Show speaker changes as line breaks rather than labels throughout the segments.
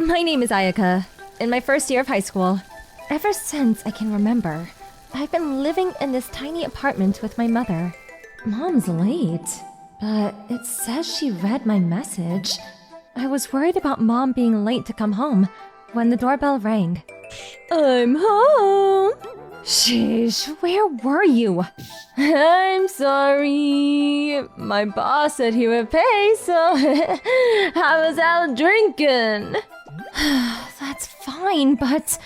My name is Ayaka, in my first year of high school. Ever since I can remember, I've been living in this tiny apartment with my mother. Mom's late, but it says she read my message. I was worried about Mom being late to come home when the doorbell rang. I'm home! Sheesh, where were you? I'm sorry. My boss said he would pay, so I was out drinking. That's fine, but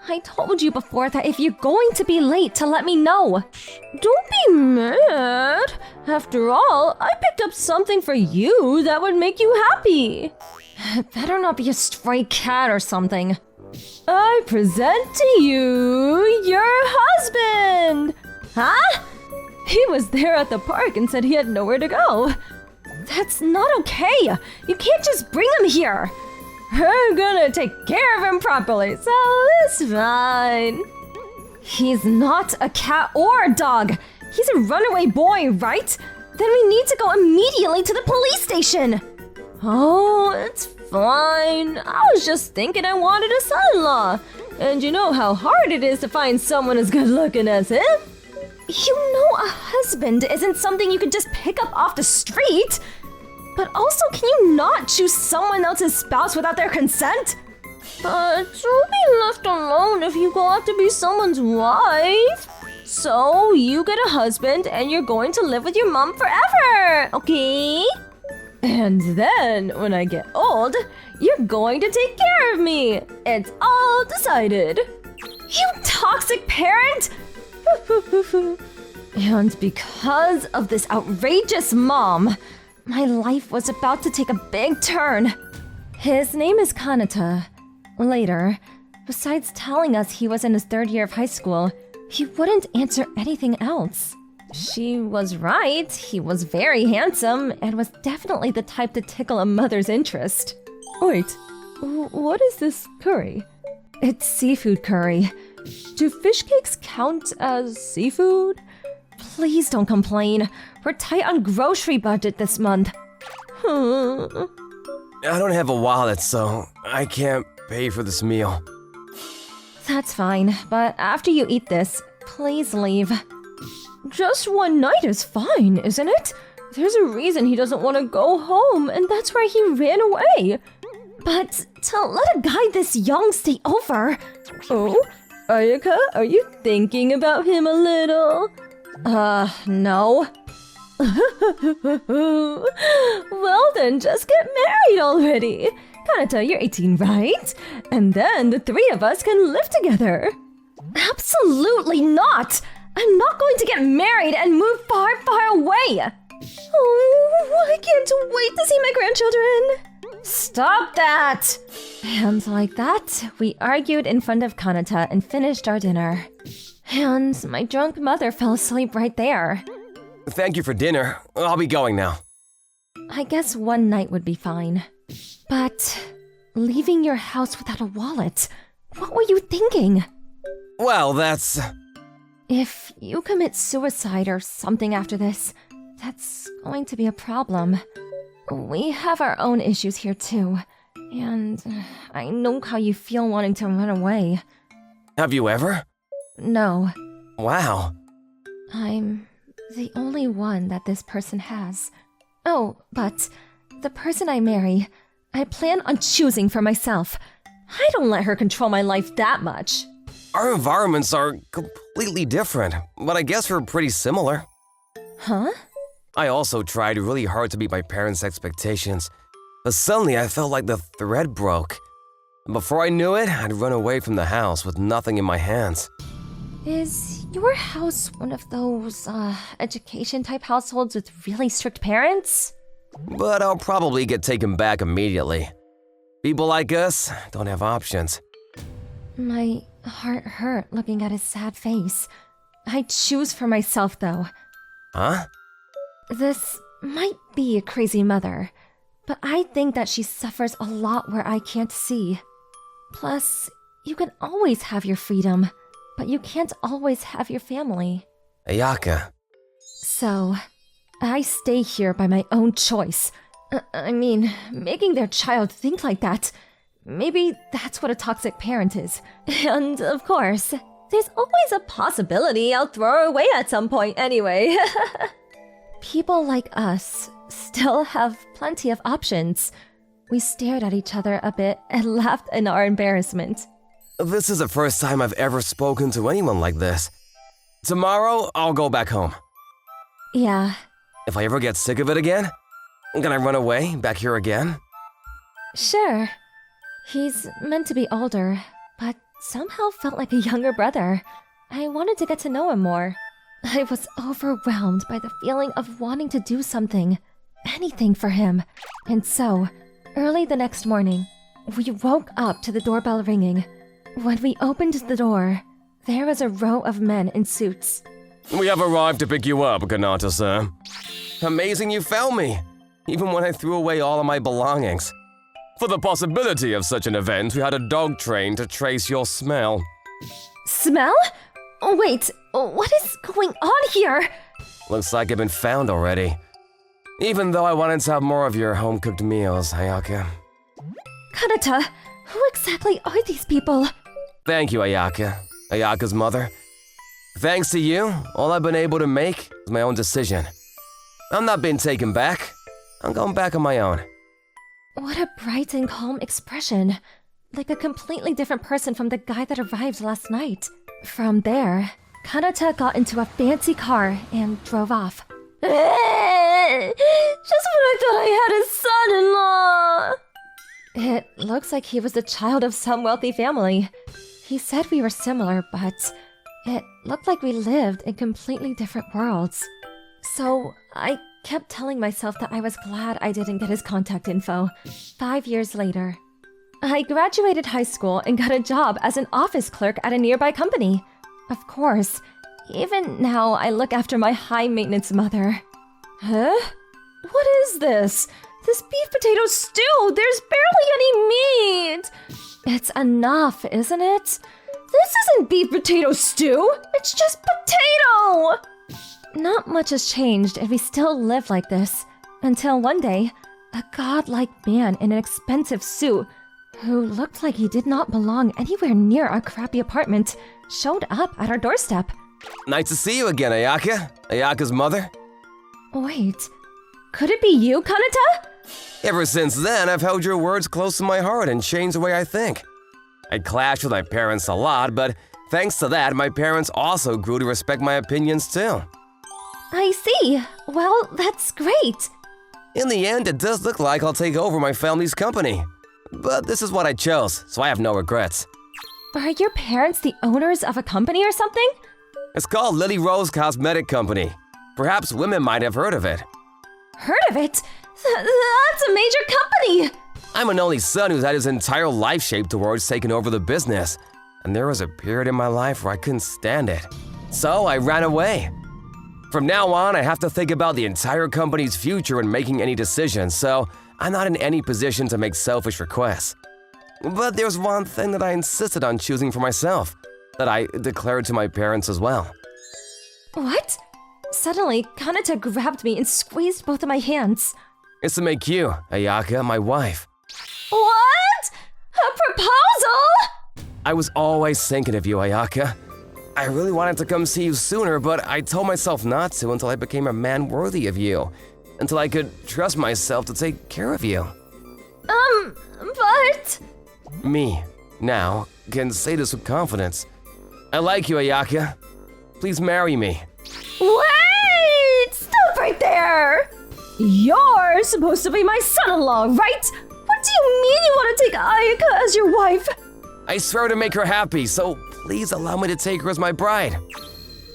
I told you before that if you're going to be late to let me know. Don't be mad. After all, I picked up something for you that would make you happy. It better not be a stray cat or something. I present to you your husband! Huh? He was there at the park and said he had nowhere to go. That's not okay. You can't just bring him here. We're gonna take care of him properly, so it's fine. He's not a cat or a dog. He's a runaway boy, right? Then we need to go immediately to the police station. Oh, it's fine. I was just thinking I wanted a son-in-law. And you know how hard it is to find someone as good-looking as him? You know a husband isn't something you could just pick up off the street. But also, can you not choose someone else's spouse without their consent? But you'll be left alone if you go out to be someone's wife. So, you get a husband and you're going to live with your mom forever, okay? And then, when I get old, you're going to take care of me. It's all decided. You toxic parent! And because of this outrageous mom, my life was about to take a big turn. His name is Kanata. Later, besides telling us he was in his third year of high school, he wouldn't answer anything else. She was right. He was very handsome and was definitely the type to tickle a mother's interest. Wait, what is this curry? It's seafood curry. Do fish cakes count as seafood? Please don't complain. We're tight on grocery budget this month.
I don't have a wallet, so I can't pay for this meal.
That's fine, but after you eat this, please leave. Just one night is fine, isn't it? There's a reason he doesn't want to go home, and that's why he ran away. But to let a guy this young stay over... Oh, Ayaka, are you thinking about him a little? No. Well then, just get married already. Kanata, you're 18, right? And then the three of us can live together. Absolutely not! I'm not going to get married and move far, far away! Oh, I can't wait to see my grandchildren! Stop that! And like that, we argued in front of Kanata and finished our dinner. And my drunk mother fell asleep right there.
Thank you for dinner. I'll be going now.
I guess one night would be fine. But leaving your house without a wallet, what were you thinking?
Well, that's...
If you commit suicide or something after this, that's going to be a problem. We have our own issues here too, and I know how you feel wanting to run away.
Have you ever?
No.
Wow.
I'm the only one that this person has. Oh, but the person I marry, I plan on choosing for myself. I don't let her control my life that much.
Our environments are completely different, but I guess we're pretty similar.
Huh?
I also tried really hard to meet my parents' expectations, but suddenly I felt like the thread broke. Before I knew it, I'd run away from the house with nothing in my hands.
Is your house one of those, education-type households with really strict parents?
But I'll probably get taken back immediately. People like us don't have options.
My heart hurt looking at his sad face. I'd choose for myself, though.
Huh?
This might be a crazy mother, but I think that she suffers a lot where I can't see. Plus, you can always have your freedom, but you can't always have your family.
Ayaka.
So, I stay here by my own choice. I mean, making their child think like that Maybe that's what a toxic parent is. And of course, there's always a possibility I'll throw her away at some point anyway. People like us still have plenty of options. We stared at each other a bit and laughed in our embarrassment.
This is the first time I've ever spoken to anyone like this. Tomorrow, I'll go back home.
Yeah,
If I ever get sick of it again, can I run away back here again?
sure. He's meant to be older, but somehow felt like a younger brother. I wanted to get to know him more. I was overwhelmed by the feeling of wanting to do something, anything for him. And so, early the next morning, we woke up to the doorbell ringing. When we opened the door, there was a row of men in suits.
We have arrived to pick you up, Kanata-san. Amazing you found me, even when I threw away all of my belongings. For the possibility of such an event, we had a dog trained to trace your smell.
Smell? Wait, what is going on here?
Looks like I've been found already. Even though I wanted to have more of your home-cooked meals, Ayaka.
Kanata, who exactly are these people?
Thank you, Ayaka. Ayaka's mother. Thanks to you, all I've been able to make is my own decision. I'm not being taken back. I'm going back on my own.
What a bright and calm expression. Like a completely different person from the guy that arrived last night. From there, Kanata got into a fancy car and drove off. Just when I thought I had a son-in-law! It looks like he was the child of some wealthy family. He said we were similar, but it looked like we lived in completely different worlds. So I kept telling myself that I was glad I didn't get his contact info. 5 years later, I graduated high school and got a job as an office clerk at a nearby company. Of course, even now I look after my high-maintenance mother. Huh? What is this? This beef potato stew! There's barely any meat! It's enough, isn't it? This isn't beef potato stew! It's just potato! Not much has changed and we still live like this. Until one day, a godlike man in an expensive suit, who looked like he did not belong anywhere near our crappy apartment, showed up at our doorstep.
Nice to see you again, Ayaka. Ayaka's mother.
Wait, could it be you, Kanata?
Ever since then, I've held your words close to my heart and changed the way I think. I clashed with my parents a lot, but thanks to that, my parents also grew to respect my opinions too.
I see. Well, that's great.
In the end, it does look like I'll take over my family's company. But this is what I chose, so I have no regrets.
Are your parents the owners of a company or something?
It's called Lily Rose Cosmetic Company. Perhaps women might have heard of it.
Heard of it? That's a major company!
I'm an only son who's had his entire life shaped towards taking over the business. And there was a period in my life where I couldn't stand it. So I ran away. From now on, I have to think about the entire company's future when making any decisions, so I'm not in any position to make selfish requests. But there's one thing that I insisted on choosing for myself, that I declared to my parents as well.
What? Suddenly, Kanata grabbed me and squeezed both of my hands.
It's to make you, Ayaka, my wife.
What? A proposal?
I was always thinking of you, Ayaka. I really wanted to come see you sooner, but I told myself not to until I became a man worthy of you. Until I could trust myself to take care of you.
But...
Me, now, can say this with confidence. I like you, Ayaka. Please marry me.
Wait! Stop right there! You're supposed to be my son-in-law, right? What do you mean you want to take Ayaka as your wife?
I swear to make her happy, so please allow me to take her as my bride.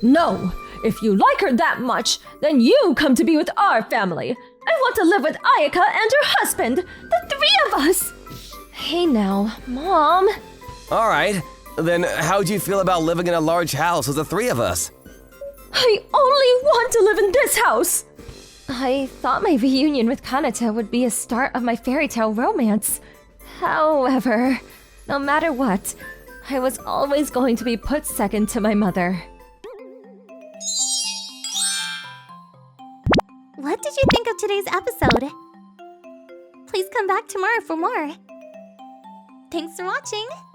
No! If you like her that much, then you come to be with our family. I want to live with Ayaka and her husband, the three of us! Hey now, Mom.
Alright, then how do you feel about living in a large house with the three of us?
I only want to live in this house! I thought my reunion with Kanata would be a start of my fairy tale romance. However, no matter what, I was always going to be put second to my mother.
What did you think of today's episode? Please come back tomorrow for more. Thanks for watching!